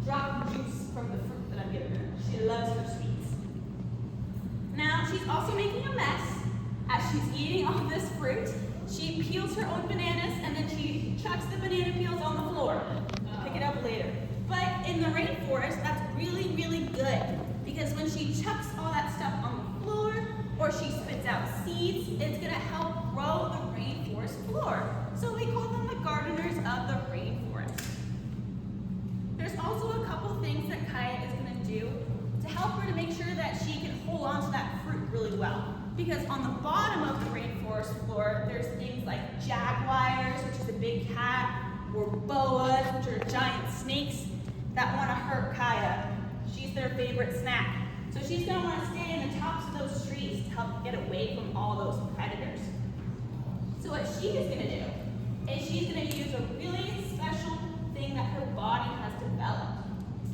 drop juice from the fruit that I'm giving her. She loves her sweets. Now, she's also making a mess as she's eating all this fruit. She peels her own bananas and then she chucks the banana peels on the floor. Pick it up later. But in the rainforest, that's really, really good because when she chucks all that stuff on the floor or she spits out seeds, it's gonna help grow the rainforest floor. So we call them the gardeners of the rainforest. There's also a couple things that Kaya is gonna do to help her to make sure that she can hold on to that fruit really well. Because on the bottom of the rainforest floor, there's things like jaguars, which is a big cat, or boas, which are giant snakes that want to hurt Kaya. She's their favorite snack. So she's going to want to stay in the tops of those trees to help get away from all those predators. So what she is going to do is she's going to use a really special thing that her body has developed.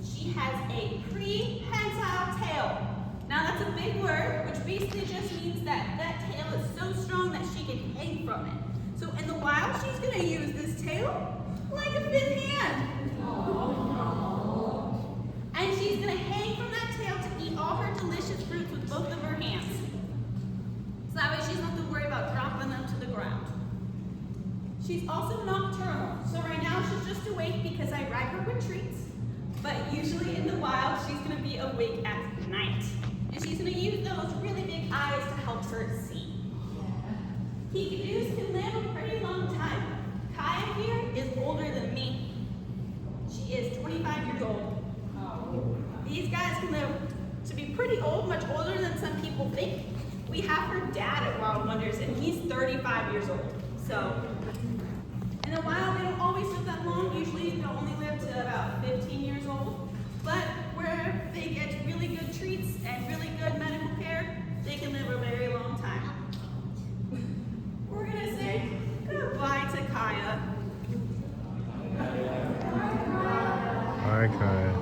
She has a prehensile tail. Now that's a big word, which basically just means that that tail is so strong that she can hang from it. So in the wild, she's going to use this tail like a thin hand. And she's going to hang from that tail to eat all her delicious fruits with both of her hands. So that way she doesn't have to worry about dropping them to the ground. She's also nocturnal. So right now she's just awake because I ride her with treats. But usually in the wild, she's going to be awake at night. And she's going to use those really big eyes to help her see. Kikadoos can live a pretty long time. Kaya here is older than me. She is 25 years old. These guys can live to be pretty old, much older than some people think. We have her dad at Wild Wonders, and he's 35 years old. So, in the wild, they don't always live that long. Usually, they'll only live to about 15 years old. But where they get really good treats and really good medical care, they can live a very long time. We're going to say goodbye to Kaya. Bye, Kaya.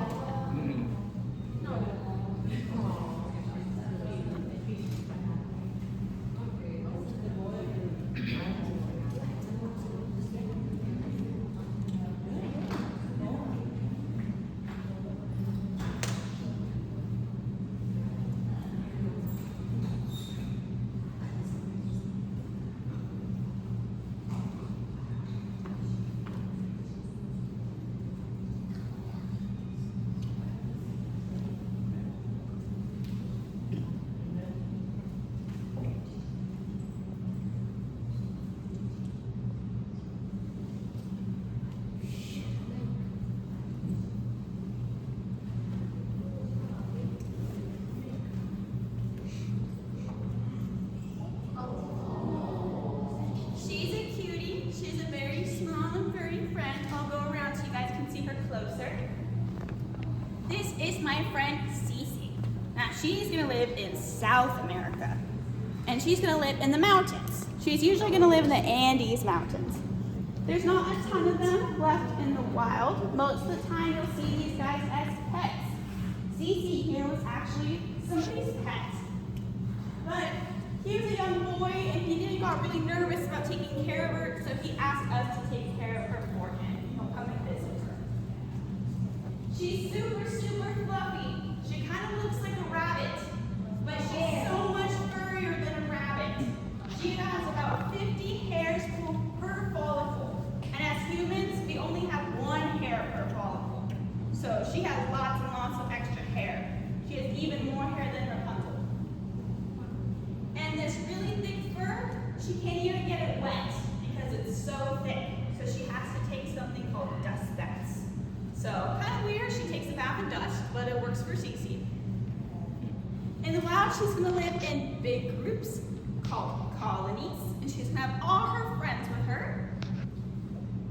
This is my friend Cece. Now she's gonna live in South America. And she's gonna live in the mountains. She's usually gonna live in the Andes Mountains. There's not a ton of them left in the wild. Most of the time you'll see these guys as pets. Cece here was actually somebody's pet. But he was a young boy and he got really nervous about taking care of her, so he asked us to take care of her for him. He'll come and visit her. She's super, super fluffy. She kind of looks like a rabbit, but she's so much furrier than a rabbit. She has about 50 hairs per follicle. And as humans, we only have 1 hair per follicle. So she has lots and lots of extra hair. She has even more hair than Rapunzel. And this really thick fur, she can't even get it wet because it's so thick. So she has to take something called dust baths. So kind of weird, she takes a bath in dust, but it works for Cece. In the wild, she's gonna live in big groups called colonies, and she's gonna have all her friends with her.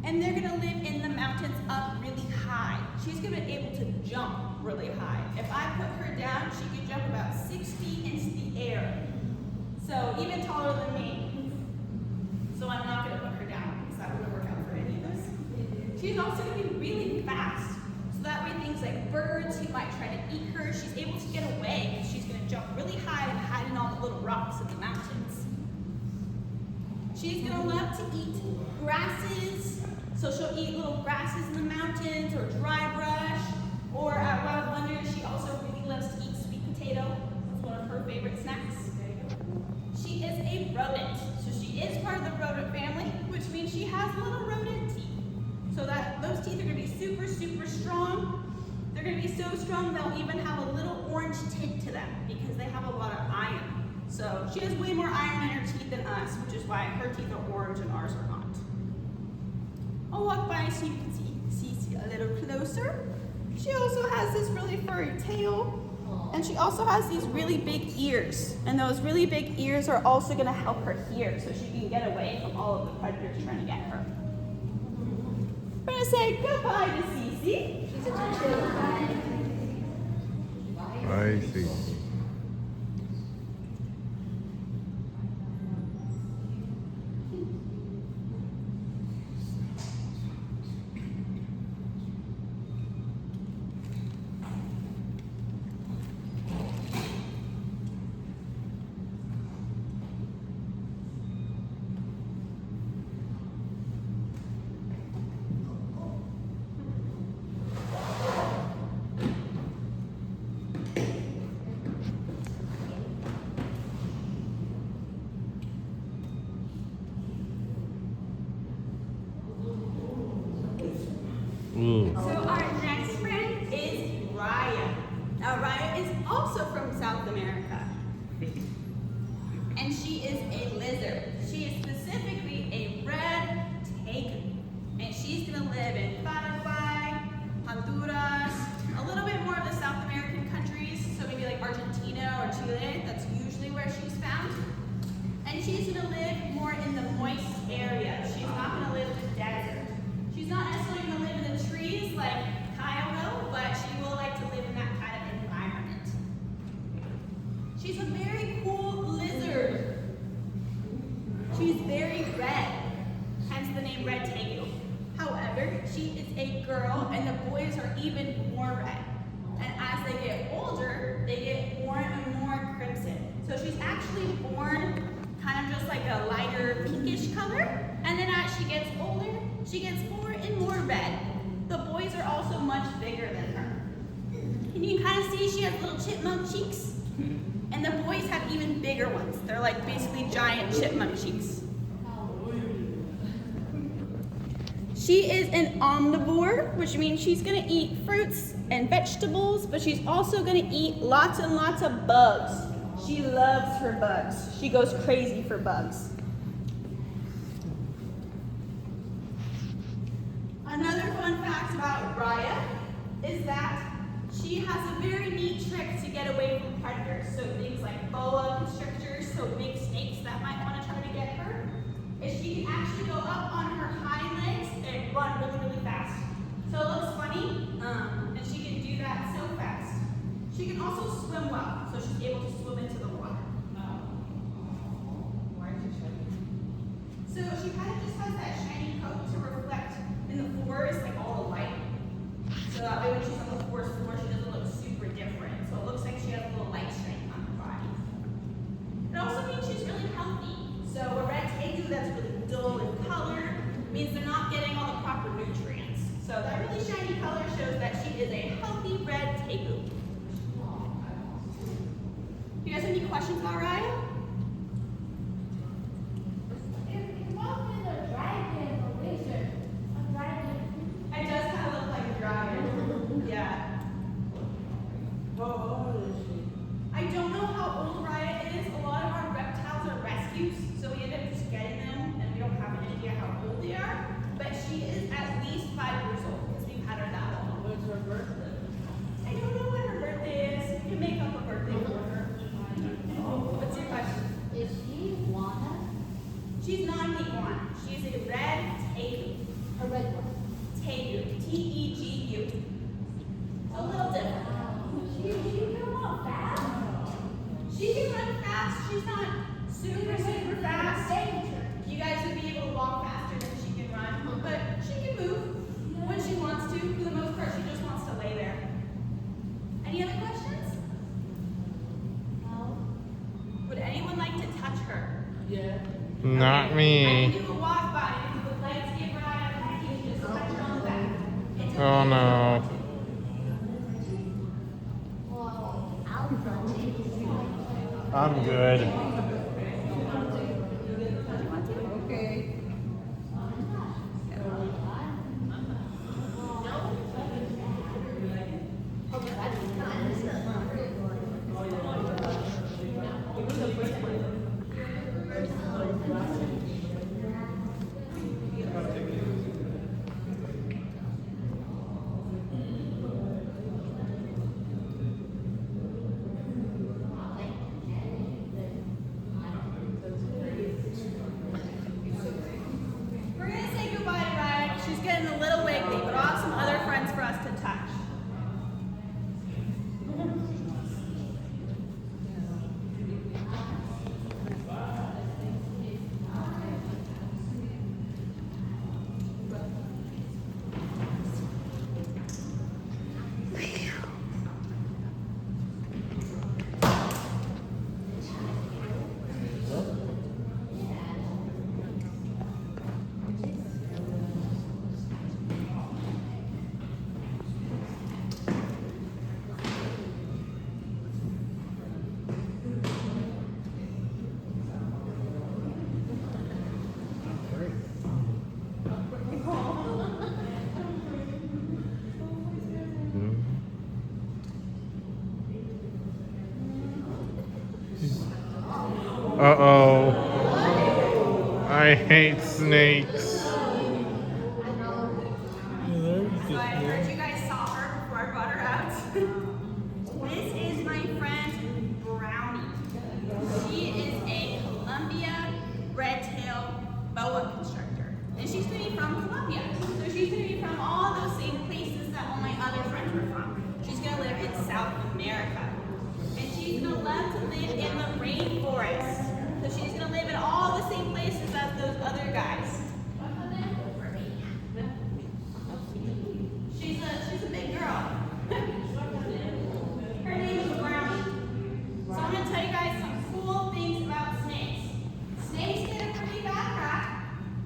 And they're gonna live in the mountains up really high. She's gonna be able to jump really high. If I put her down, she could jump about 6 feet into the air. So even taller than me. So I'm not gonna put her down because that wouldn't work out for any of us. She's also gonna be really fast. So that way things like birds who might try to eat her, she's able to get away because she's gonna jump really high and hide in all the little rocks of the mountains. She's gonna love to eat grasses. So she'll eat little grasses in the mountains or dry brush gonna be so strong they'll even have a little orange tint to them because they have a lot of iron. So she has way more iron in her teeth than us, which is why her teeth are orange and ours are not. I'll walk by so you can see Cece a little closer. She also has this really furry tail, and she also has these really big ears. And those really big ears are also gonna help her hear so she can get away from all of the predators trying to get her. We're gonna say goodbye to Cece. She's a I see. So our next friend is Raya. Now Raya is also from South America. And she is a lizard. She is specifically a red tegu. And she's gonna live in Paraguay, Honduras, a little bit more of the South American countries, so maybe like Argentina or Chile, that's usually where she's found. And she's gonna live more in the moist area. She's not gonna live in the desert. She's not necessarily gonna live in the trees like Kaya will, but she will like to live in that kind of environment. She's a very cool lizard. She's very red, hence the name Red Tegu. However, she is a girl and the boys are even more red. And as they get older, they get more and more crimson. So she's actually born kind of just like a lighter pinkish color, and then as she gets older, she gets more and more red. The boys are also much bigger than her. And you can kind of see she has little chipmunk cheeks, and the boys have even bigger ones. They're like basically giant chipmunk cheeks. She is an omnivore, which means she's gonna eat fruits and vegetables, but she's also gonna eat lots and lots of bugs. She loves her bugs. She goes crazy for bugs. Another fun fact about Raya is that she has a very neat trick to get away from predators. So things like boa constrictors, so big snakes that might want to try to get her, is she can actually go up on her hind legs and run really, really fast. So it looks funny, and she can do that so fast. She can also swim well, so she's able to swim into the water. So she kind of just has that shiny coat to reflect in the forest, like all the light. So that way when she's on the forest floor, she doesn't look super different. So it looks like she has a little light shine on her body. It also means she's really healthy. So a red tegu that's really dull in color means they're not getting all the proper nutrients. So that really shiny color shows that she is a healthy red tegu. You guys have any questions about Raya? It does kind of look like a dragon. Yeah. I don't know how old Raya is. A lot of our reptiles are rescues, so we end up just getting them, and we don't have any idea how old they are. But she is at least 5 years old, because we've had her that long. When's her birthday? I don't know when her birthday is. We can make up a birthday for her. What's your question? Is she iguana? She's not an iguana. She's a red tegu. A red one? Tegu. T-E-G-U. A little different. She can walk fast. She can run fast. She's not super, super fast. You guys would be able to walk faster than she can run, but she can move when she wants to. For the most part, she just wants to lay there. Any other questions? No. Would anyone like to touch her? Yeah. Not I me. can do a walk by. If you would like to give Raya a pet, you can just touch her on the back. It's okay Oh if you no. want to. Well, I'll run. I'm good. Okay. Uh-oh. I hate snakes. So I heard you guys saw her before I brought her out. This is my friend Brownie. She is a Columbia red-tail boa constrictor. And she's going to be from Colombia. So she's going to be from all those same places that all my other friends were from. She's going to live in South America. And she's going to love to live in the rainforest. So she's going to live in all the same places as those other guys. She's a big girl. Her name is Brownie. So I'm going to tell you guys some cool things about snakes. Snakes get a pretty bad rap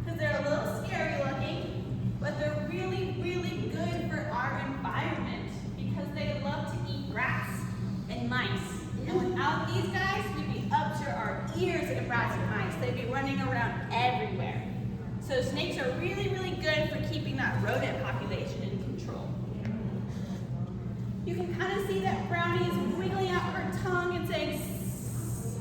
because they're a little scary looking, but they're really, really good for our environment because they love to eat rats and mice. And without these guys, we'd be up to our ears in rats and mice. They'd be running around everywhere. So snakes are really, really good for keeping that rodent population in control. You can kind of see that Brownie is wiggling out her tongue and saying "Sss."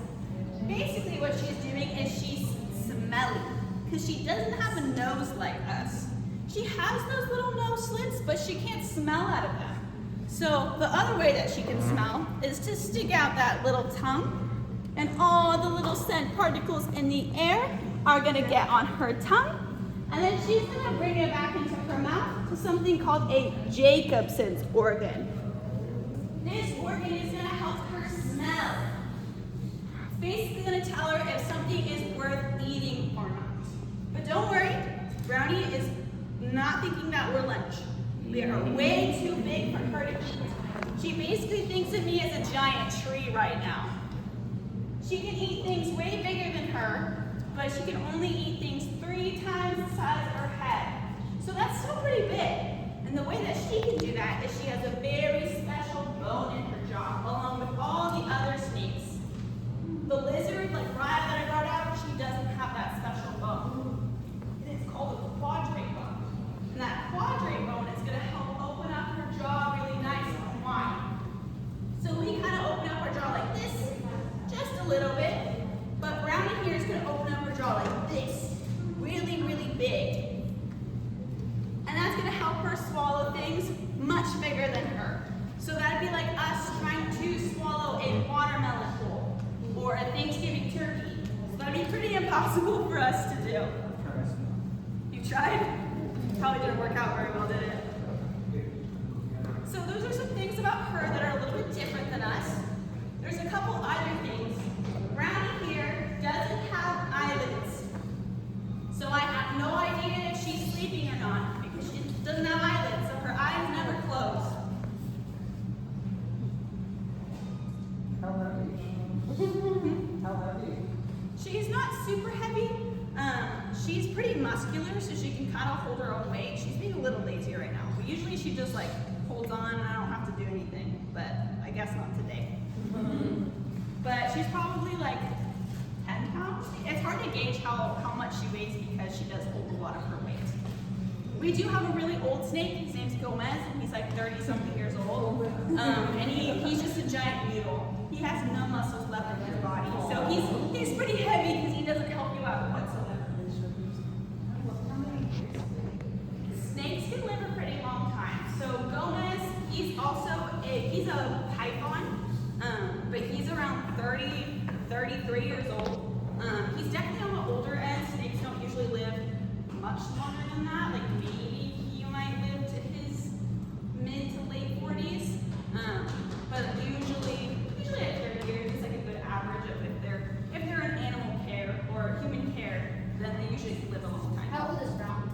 Basically what she's doing is she's smelly because she doesn't have a nose like us. She has those little nose slits, but she can't smell out of them. So the other way that she can smell is to stick out that little tongue, and all the little scent particles in the air are gonna get on her tongue, and then she's gonna bring it back into her mouth to something called a Jacobson's organ. This organ is gonna help her smell. It's basically gonna tell her if something is worth eating or not. But don't worry, Brownie is not thinking that we're lunch. We are way too big for her to eat. She basically thinks of me as a giant tree right now. She can eat things way bigger than her, but she can only eat things 3 times the size of her head. So that's still pretty big. And the way that she can do that is she has a very special bone in her jaw, along with all the other snakes. The lizard, like Raya that I brought out, she doesn't have that special bone. It's called a quadrate bone. And that quadrate bone is going to help open up her jaw really nice and wide. So we kind of open up our jaw like this, just a little bit. But Brownie here is going to open up her jaw like this, really, really big. And that's going to help her swallow things much bigger than her. So that'd be like us trying to swallow a watermelon whole or a Thanksgiving turkey. So that'd be pretty impossible for us to do. You tried? Probably didn't work out very well, did it? So those are some things about her that are a little bit different than us. There's a couple other things. Brownie here doesn't have eyelids. So I have no idea if she's sleeping or not because she doesn't have eyelids, so her eyes never close. How heavy? How heavy? She's not super heavy. She's pretty muscular, so she can kind of hold her own weight. She's being a little lazy right now. But usually she just like holds on and I don't have to do anything. But I guess not today. But she's probably like 10 pounds. It's hard to gauge how much she weighs because she does hold a lot of her weight. We do have a really old snake. His name's Gomez, and he's like 30-something years old. And he's just a giant mule. He has no muscles left in his body. So he's pretty heavy because he doesn't help you out whatsoever. Snakes can live a pretty long time. So Gomez, he's a python, but he's around 30, 33 years old. He's definitely on the older end. Snakes don't usually live much longer than that. Like maybe he might live to his mid to late 40s. But usually at 30 years is like a good average of if they're in animal care or human care, then they usually live a long time. How old is Brownie?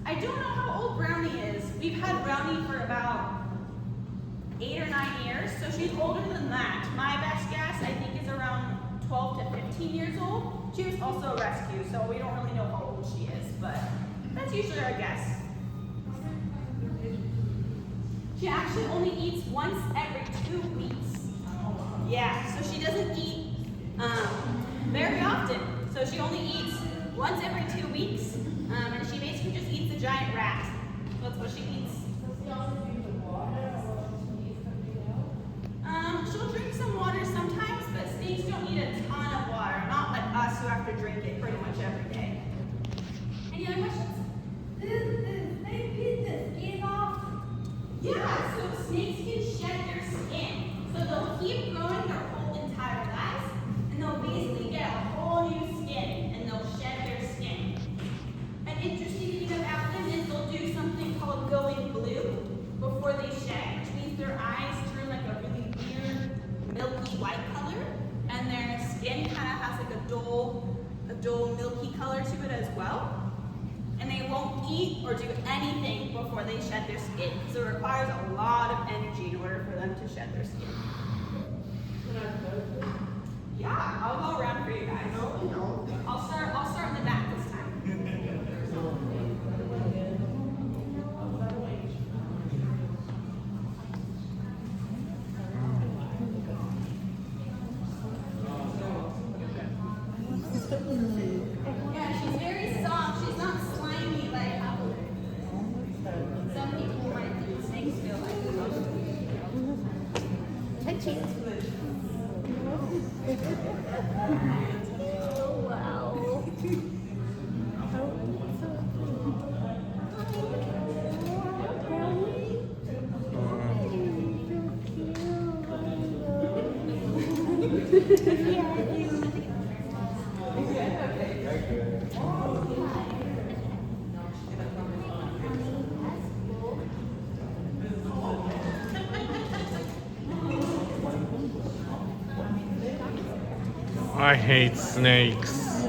I don't know how old Brownie is. We've had Brownie for about 8 or 9 years, so she's older than that. My best guess, I think, is around 12 to 15 years old. She was also a rescue, so we don't really know how old she is, but that's usually our guess. She actually only eats once every 2 weeks. Yeah, so she doesn't eat very often. So she only eats once every 2 weeks, and she basically just eats a giant rat. That's what she eats. She'll drink some water sometimes, but snakes don't need a ton of water, not like keep growing their whole entire lives, and they'll basically get a whole new skin, and they'll shed their skin. An interesting thing about them is they'll do something called going blue before they shed, which means their eyes turn like a really weird milky white color, and their skin kind of has like a dull milky color to it as well. And they won't eat or do anything before they shed their skin, because it requires a lot of energy in order for them to shed their skin. Yeah, I'll go around for you guys. I'll start in the back this time. Yeah, she's very soft. She's not slimy like some people might think snakes feel like. I hate snakes.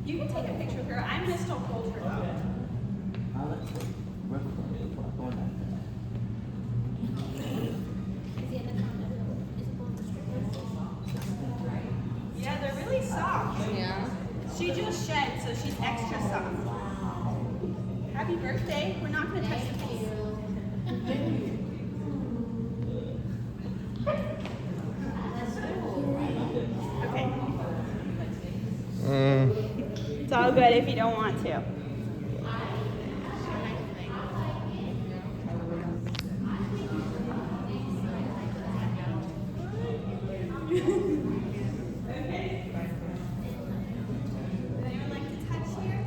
You can take a picture of her. I'm gonna still hold her though. Yeah, they're really soft. Yeah. She just shed, so she's extra soft. Happy birthday. We're not gonna touch the face. Okay. It's all good if you don't want to. Okay. Would anyone like to touch here?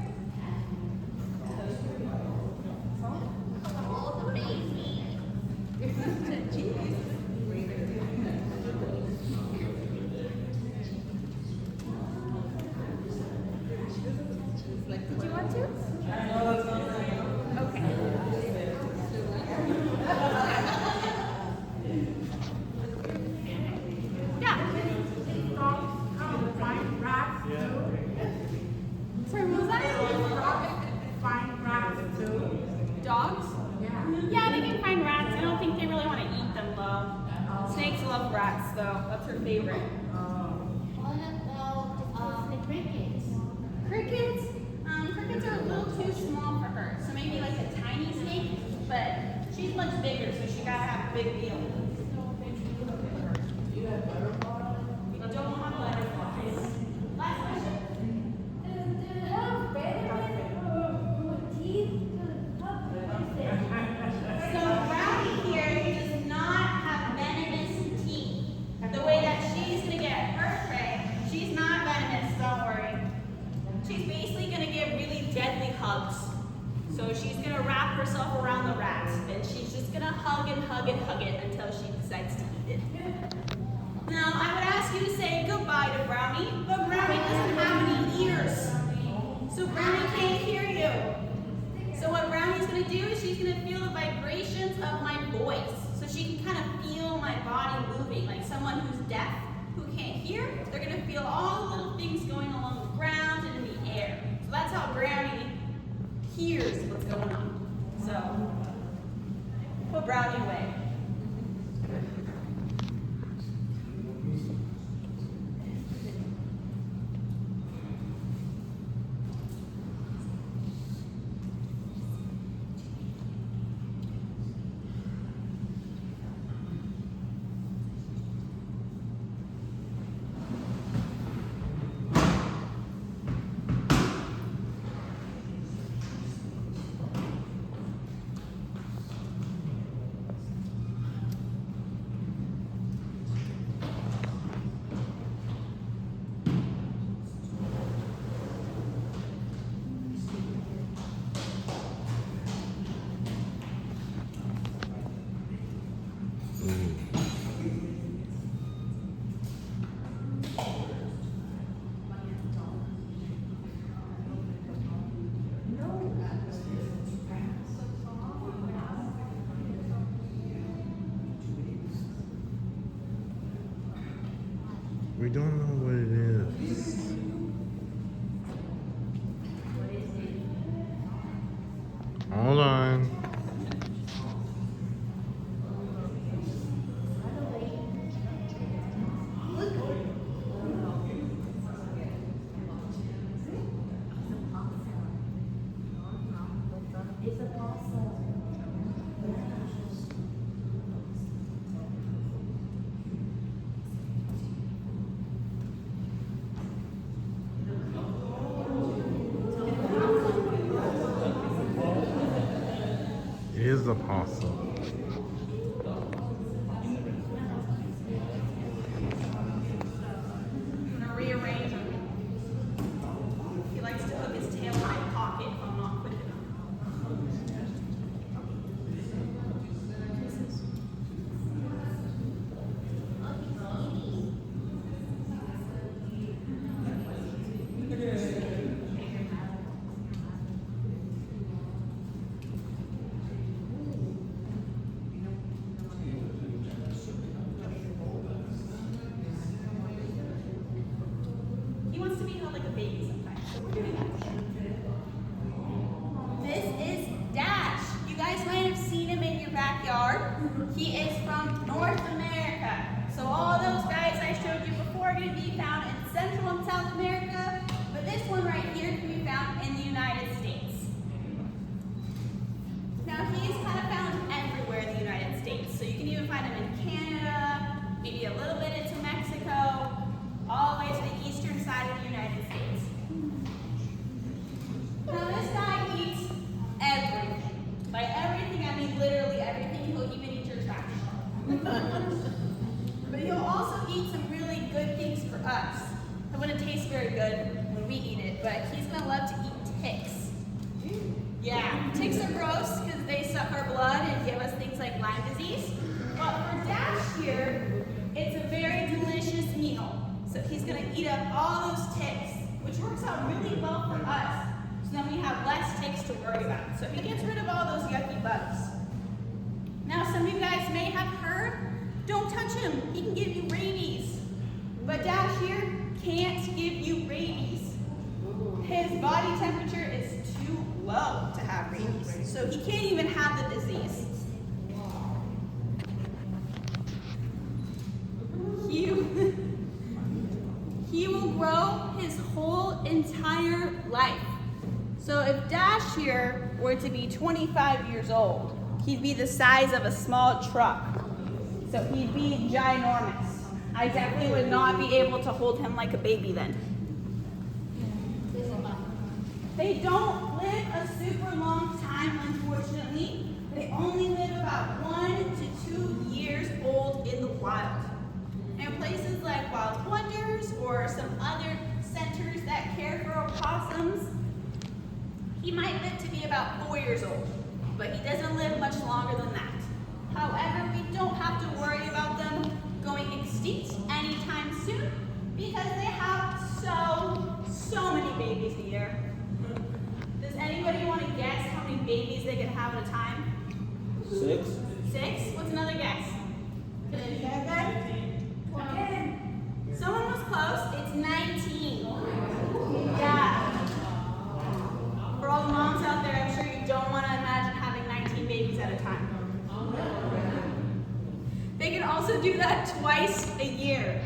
Did you want to? Okay. Yeah. Sorry, what was that? Dogs? Yeah, they can find rats. I don't think they really want to eat them though. Snakes love rats though. That's her favorite. What about the crickets? Crickets? Crickets are a little too small for her. So maybe like a tiny snake, but she's much bigger, so she gotta have a big meal. We don't have butterflies. Last question. So Brownie here does not have venomous teeth. The way that she's gonna get her prey, she's not venomous, don't worry. She's basically gonna give really deadly hugs. So she's gonna wrap herself around the rat, and she's just gonna hug and hug and hug it until she decides to eat it. Now, I would ask you to say goodbye to Brownie, but Brownie doesn't have any ears. So Brownie can't hear you. So what Brownie's gonna do is she's gonna feel the vibrations of my voice. So she can kind of feel my body moving, like someone who's deaf, who can't hear. They're gonna feel all the little things going along the ground and in the air. So that's how Brownie hears what's going on. So, put Brownie away. We don't know what it is. Hold on. It's a possum. It is a possum. I'm gonna rearrange him. He likes to hook his tail in my pocket if I'm not quick enough. He wants to be held like a baby sometimes, so we're doing that. This is Dash. You guys might have seen him in your backyard. He is from North America. So all those guys I showed you before are going to be found in Central and South America, but this one right here can be found in the United States. Now he's kind of found everywhere in the United States. So you can even find him in Canada, maybe a little bit into Mexico, all the way to the eastern side of the United States. Now this guy eats everything. By everything, I mean literally everything. He'll even eat your trash. But he'll also eat some really good things for us. It wouldn't taste very good when we eat it, but he's gonna love to eat ticks. Yeah, ticks are gross because they suck our blood and give us things like Lyme disease. But for Dash here, it's a very delicious meal. So he's gonna eat up all those ticks, which works out really well for us. So then we have less ticks to worry about. So he gets rid of all those yucky bugs. Now some of you guys may have heard, don't touch him, he can give you rabies. But Dash here can't give you rabies. His body temperature is too low to have rabies. So he can't even have the disease. He will grow his whole entire life. So if Dash here were to be 25 years old, he'd be the size of a small truck. So he'd be ginormous. I definitely would not be able to hold him like a baby then. They don't live a super long time, unfortunately. They only live about 1 to 2 years old in the wild. And places like Wild Wonders or some other centers that care for opossums, he might live to be about 4 years old, but he doesn't live much longer than that. However, we don't have to worry about them going extinct anytime soon because they have so many babies a year. Does anybody want to guess how many babies they can have at a time? 6. 6? What's another guess? 7? 20? Someone was close. It's 19. Yeah. For all the moms out there, I'm sure you don't want to imagine having 19 babies at a time. They can also do that twice a year.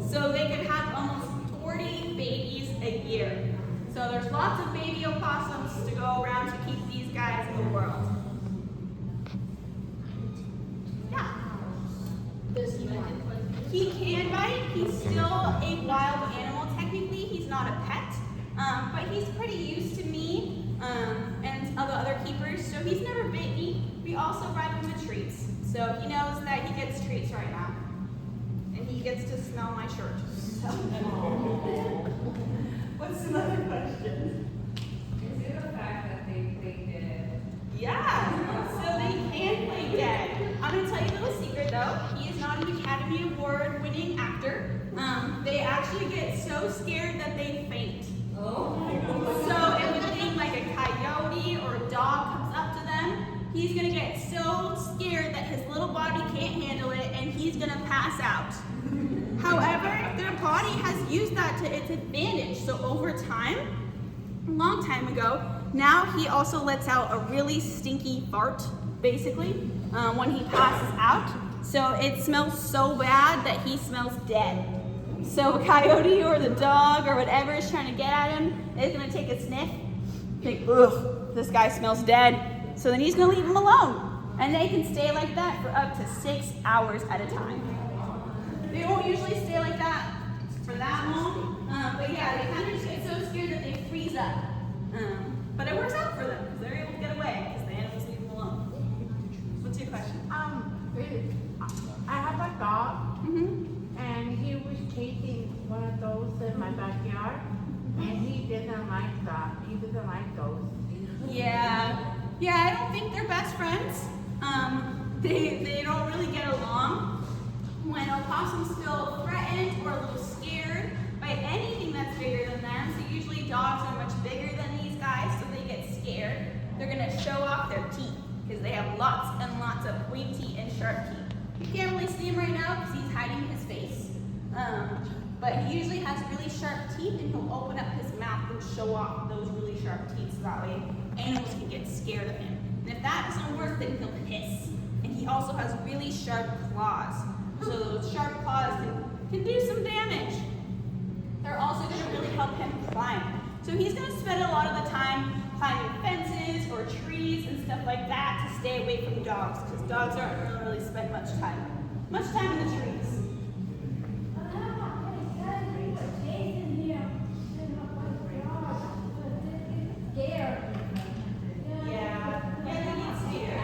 So they could have almost 40 babies a year. So there's lots of baby opossums to go around to keep these guys in the world. Yeah. Does he bite? He can bite. He's still a wild animal. Technically, he's not a pet, but he's pretty used to me and all the other keepers. So he's never bit me. We also bribe him with treats. So he knows that he gets treats right now. And he gets to smell my shirt. So. What's another question? Is it the fact that they play dead? Yeah, so they can play dead. I'm going to tell you a little secret though. He is not an Academy Award winning actor. They actually get so scared that they faint. Oh. So if a thing like a coyote or a dog comes up to them, he's going to get so scared that his little body can't handle it and he's going to pass out. However, they're used that to its advantage. So over time, a long time ago, now he also lets out a really stinky fart, basically, when he passes out. So it smells so bad that he smells dead. So a coyote or the dog or whatever is trying to get at him is gonna take a sniff, think, ugh, this guy smells dead. So then he's gonna leave him alone. And they can stay like that for up to 6 hours at a time. They won't usually stay like that for that long, but yeah, they kind of just get so scared that they freeze up. But it works out for them because they're able to get away because the animals leave them alone. What's your question? I have a dog, Mm-hmm. and he was chasing one of those in my backyard, and he doesn't like that. He doesn't like those. Yeah, I don't think they're best friends. They don't really get along. When opossums feel threatened or a little scared by anything that's bigger than them, so usually dogs are much bigger than these guys, so they get scared. They're gonna show off their teeth because they have lots and lots of pointy and sharp teeth. You can't really see him right now because he's hiding his face. But he usually has really sharp teeth, and he'll open up his mouth and show off those really sharp teeth so that way animals can get scared of him. And if that doesn't work, then he'll hiss. And he also has really sharp claws. So those sharp claws can do some damage. They're also going to really help him climb. So he's going to spend a lot of the time climbing fences or trees and stuff like that to stay away from dogs, because dogs aren't going to really spend much time in the trees. Yeah, they get scared.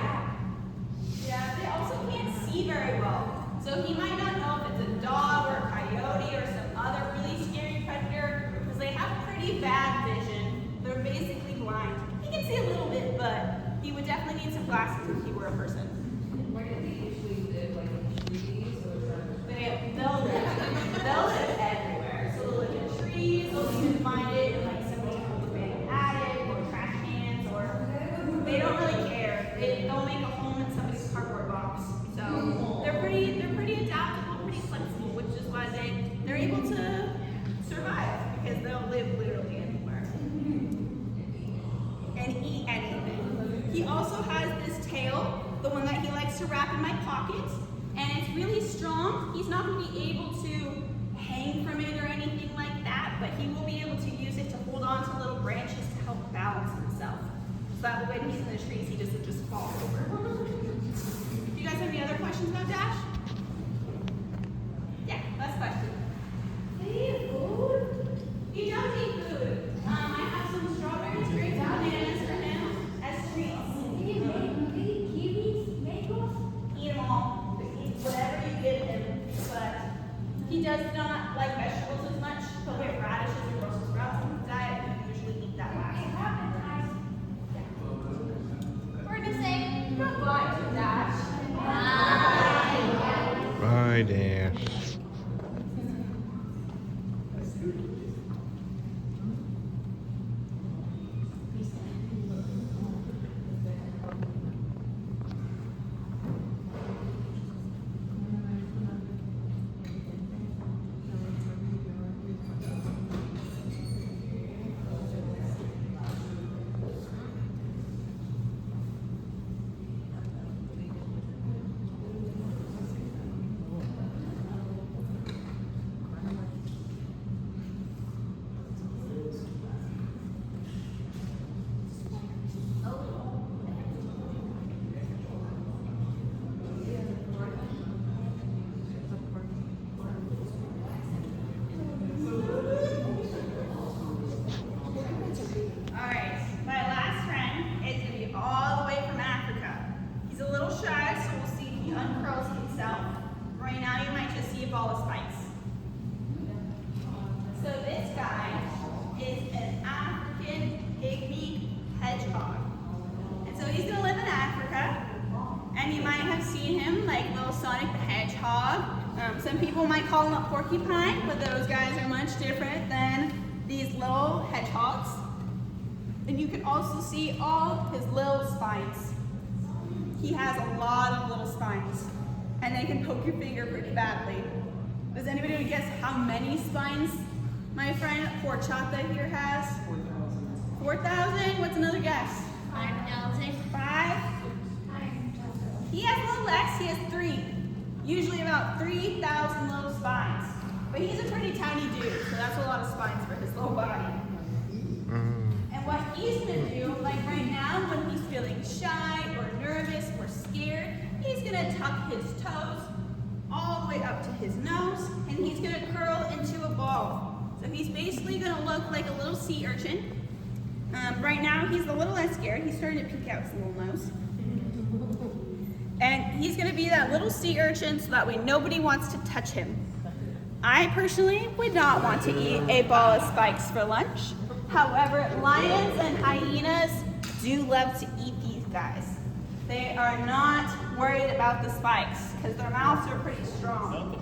Yeah, they also can't see very well. So he might not know if it's a dog or a coyote or some other really scary predator because they have pretty bad vision. They're basically blind. He can see a little bit, but he would definitely need some glasses if he were a person. Where do they usually live, like in trees or? They'll live everywhere. So they'll live in trees, they'll even find it in like somebody's old abandoned attic or trash cans, or they don't really care. They'll make a home in somebody's cardboard box. So they're pretty adaptable, pretty flexible, which is why they're able to survive, because they'll live literally anywhere and eat anything. He also has this tail, the one that he likes to wrap in my pocket, and it's really strong. He's not going to be able to hang from it or anything like that, but he will be able to use it to hold on to little branches to help balance himself. So that way when he's in the trees, he doesn't just fall over. Do you guys have any other questions about Dash? Yeah, last question. He does eat food. I have some strawberries, grapes, and bananas for him as treats. Eat them all. Eat whatever you give him. But he does not like vegetables as much. He'll get radishes and Brussels sprouts in his diet, and he'll usually eat that last. We're gonna say goodbye to Dash. Bye, Dash. Alright, my last friend is going to be all the way from Africa. He's a little shy, so we'll see if he uncurls himself. Right now, you might just see a ball of spikes. So this guy is an African pygmy hedgehog. And so he's going to live in Africa. And you might have seen him like little Sonic the Hedgehog. Some people might call him a porcupine, but those guys are much different than these little hedgehogs. And you can also see all his little spines. He has a lot of little spines, and they can poke your finger pretty badly. Does anybody want to guess how many spines My friend Horchata here has 4,000. What's another guess? 5,000. 5. He has a little less. He has 3. Usually about 3,000 little spines. But he's a pretty tiny dude, so that's a lot of spines for his little body. And what he's gonna do, like right now, when he's feeling shy or nervous or scared, he's gonna tuck his toes all the way up to his nose, and he's gonna curl into a ball. So he's basically gonna look like a little sea urchin. Right now, he's a little less scared. He's starting to peek out his little nose. And he's gonna be that little sea urchin so that way nobody wants to touch him. I personally would not want to eat a ball of spikes for lunch. However, lions and hyenas do love to eat these guys. They are not worried about the spikes because their mouths are pretty strong.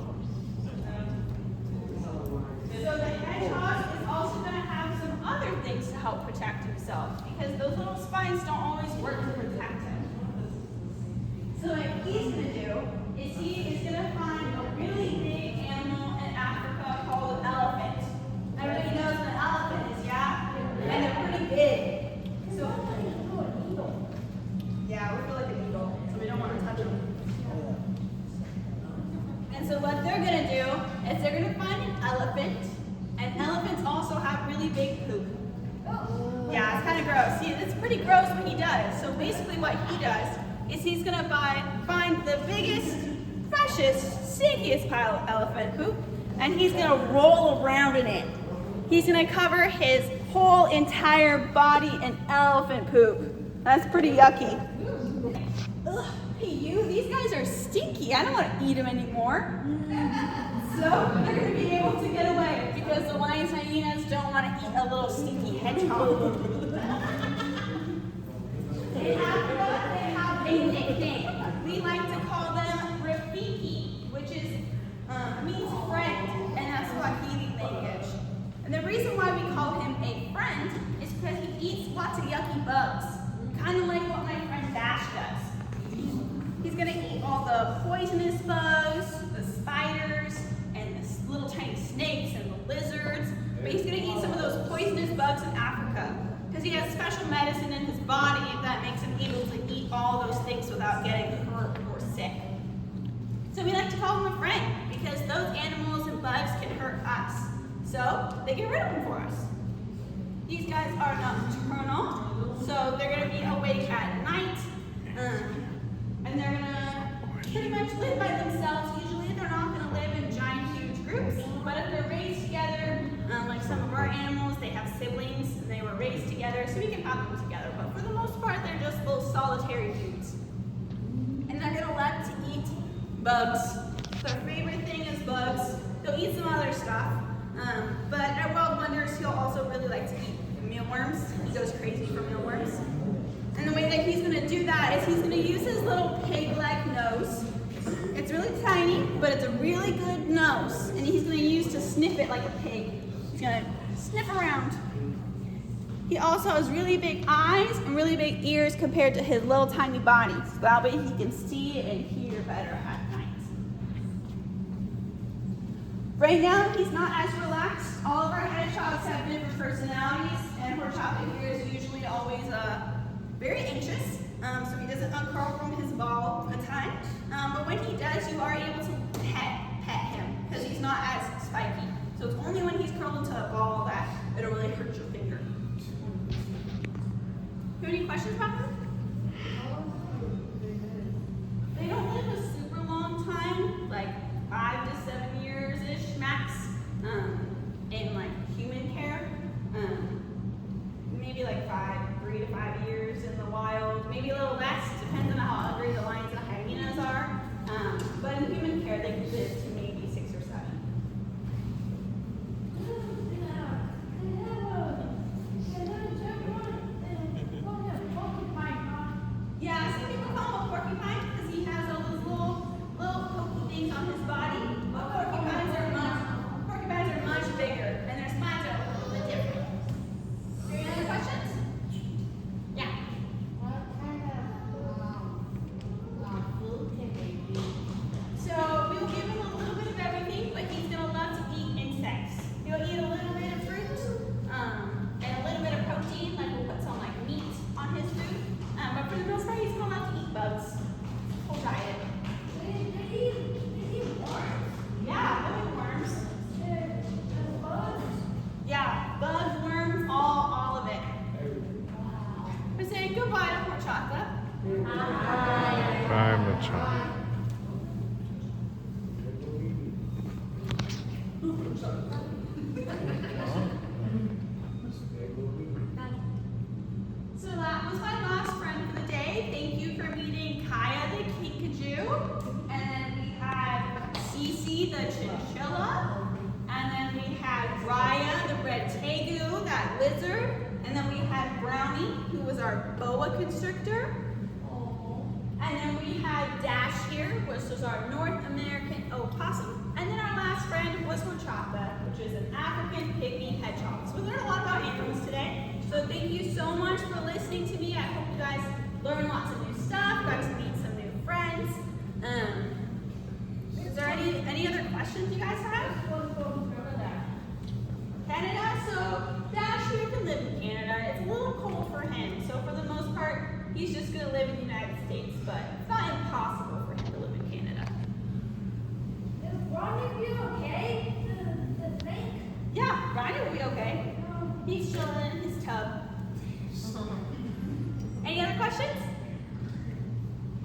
So the hedgehog is also going to have some other things to help protect himself because those little spines don't always work to protect him. So what he's going to do is he is going to find a really big animal in Africa called an elephant. Everybody knows what an elephant is, yeah? And they're pretty big. So, yeah, we feel like a needle, so we don't want to touch them. And so what they're going to do is they're going to find an elephant, and elephants also have really big poop. Yeah, it's kind of gross. See, it's pretty gross what he does. So basically what he does is he's going to find the biggest, freshest, stinkiest pile of elephant poop, and he's going to roll around in it. He's going to cover his whole entire body in elephant poop. That's pretty yucky. Ugh, hey you, these guys are stinky. I don't want to eat them anymore. So they're going to be able to get away because the lions and hyenas don't want to eat a little stinky hedgehog. In Africa, they have a nickname. We like to call them Rafiki, which means friend, and that's Swahili language. And the reason why we call him a friend is because he eats lots of yucky bugs, kind of like what my friend Dash does. He's gonna eat all the poisonous bugs, the spiders, and the little tiny snakes and the lizards. But he's gonna eat some of those poisonous bugs in Africa because he has special medicine in his body that makes him able to eat all those things without getting hurt or sick. So we like to call him a friend because those animals and bugs can hurt us. So they get rid of them for us. These guys are nocturnal, so they're gonna be awake at night, and they're gonna pretty much live by themselves. Usually they're not gonna live in giant, huge groups, but if they're raised together, like some of our animals, they have siblings, and they were raised together, so we can have them together. But for the most part, they're just little solitary dudes. And they're gonna love to eat bugs. Their favorite thing is bugs. They'll eat some other stuff. But at World Wonders, he'll also really like to eat mealworms. He goes crazy for mealworms. And the way that he's going to do that is he's going to use his little pig-like nose. It's really tiny, but it's a really good nose. And he's going to use to sniff it like a pig. He's going to sniff around. He also has really big eyes and really big ears compared to his little tiny body. So that way he can see and hear better at night. Right now, he's not as relaxed. All of our hedgehogs have different personalities, and Horchata here is usually always very anxious, so he doesn't uncurl from his ball a ton. But when he does, you are able to pet him, because he's not as spiky. So it's only when he's curled into a ball that it'll really hurt your finger. You have any questions about them? They don't live a super long time, like 5 to 7 years-ish max, in like human care. Maybe like 3 to 5 years in the wild, maybe a little less, depends on how hungry the lions and hyenas are. But in human care, they could live to maybe 6 or 7. hedgehog. So that was my last friend for the day. Thank you for meeting Kaya the Kinkajou. And then we had Cece the chinchilla. And then we had Raya the red tegu, that lizard. And then we had Brownie, who was our boa constrictor. And then we had Dash here, which was our North American opossum. And then our last friend was Horchata, which is an African pygmy hedgehog. So we learned a lot about animals today. So thank you so much for listening to me. I hope you guys learned lots of new stuff, got to meet some new friends. Is there any other questions you guys have? Canada, so Dash here can live in Canada. It's a little cold for him, so for the most part, he's just gonna live in the United States, but it's not impossible for him to live in Canada. Is Ronnie you okay? The snake? Yeah, Ryan will be okay. He's chilling in his tub. Any other questions?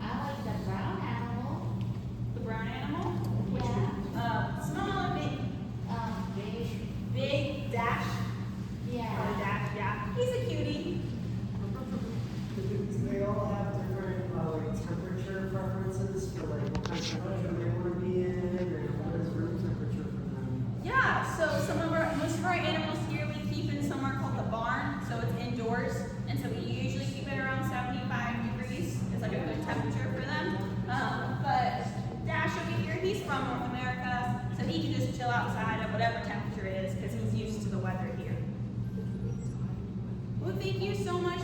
I like the brown animal. The brown animal? Yeah. Small or big? Big. Big Dash. Yeah. Or Dash, yeah. He's a cutie. They all have different like temperature preferences for like what kind of temperature they want to be in and what is room temperature for them. Yeah, so most of our animals here we keep in somewhere called the barn, so it's indoors, and so we usually keep it around 75 degrees. It's like a good temperature for them. But Dash over here, he's from North America, so he can just chill outside at whatever temperature it is because he's used to the weather here. Well, thank you so much